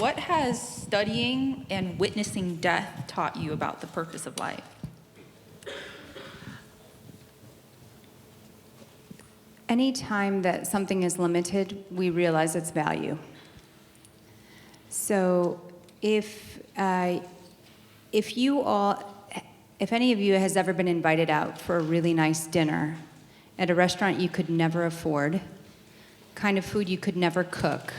what has studying and witnessing death taught you about the purpose of life? Anytime that something is limited, we realize its value. So if any of you has ever been invited out for a really nice dinner at a restaurant you could never afford, kind of food you could never cook,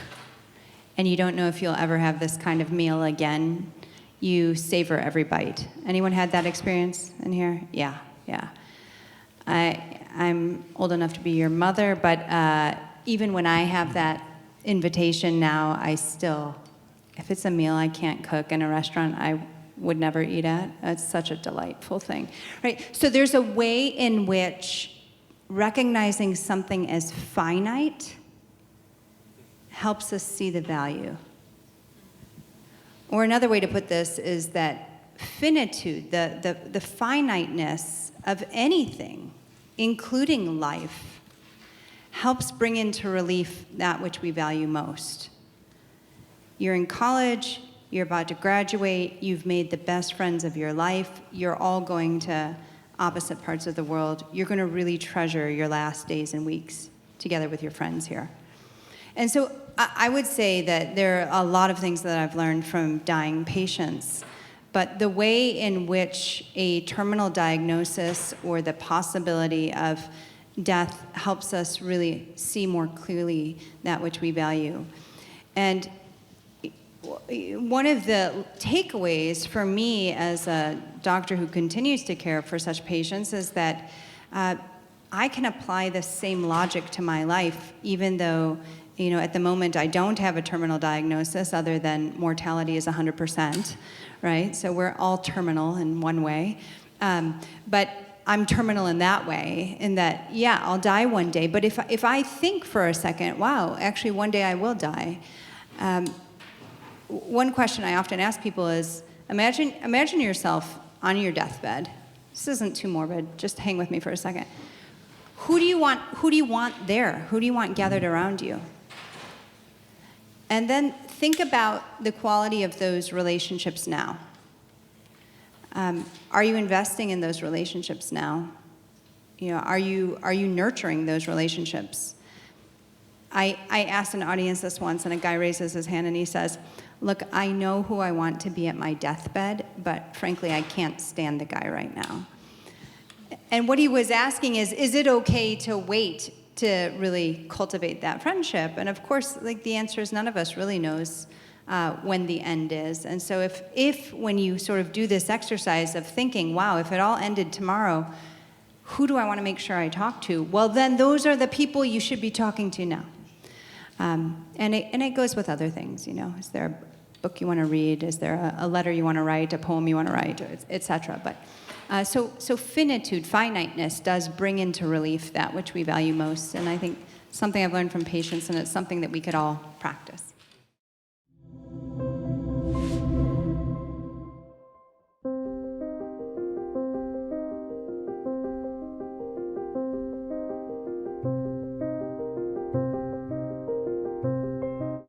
and you don't know if you'll ever have this kind of meal again, you savor every bite. Anyone had that experience in here? Yeah. I'm old enough to be your mother, but even when I have that invitation now, I still, if it's a meal I can't cook in a restaurant, I would never eat at. It's such a delightful thing, right? So there's a way in which recognizing something as finite helps us see the value. Or another way to put this is that finitude, the finiteness of anything, including life, helps bring into relief that which we value most. You're in college, you're about to graduate, you've made the best friends of your life, you're all going to opposite parts of the world. You're going to really treasure your last days and weeks together with your friends here. And so I would say that there are a lot of things that I've learned from dying patients, but the way in which a terminal diagnosis or the possibility of death helps us really see more clearly that which we value. And one of the takeaways for me as a doctor who continues to care for such patients is that I can apply the same logic to my life, even though, at the moment I don't have a terminal diagnosis other than mortality is 100%, right? So we're all terminal in one way. But I'm terminal in that way, in that, yeah, I'll die one day. But if I think for a second, wow, actually one day I will die, one question I often ask people is, imagine yourself on your deathbed. This isn't too morbid, just hang with me for a second. Who do you want there? Who do you want gathered around you? And then think about the quality of those relationships now. Are you investing in those relationships now? Are you nurturing those relationships? I asked an audience this once, and a guy raises his hand and he says, look, I know who I want to be at my deathbed, but frankly, I can't stand the guy right now. And what he was asking is it okay to wait to really cultivate that friendship? And of course, the answer is none of us really knows when the end is. And so if when you sort of do this exercise of thinking, wow, if it all ended tomorrow, who do I want to make sure I talk to? Well, then those are the people you should be talking to now. And it goes with other things, Is there a book you want to read? Is there a letter you want to write, a poem you want to write, et cetera? But so finitude, finiteness does bring into relief that which we value most. And I think something I've learned from patients, and it's something that we could all practice.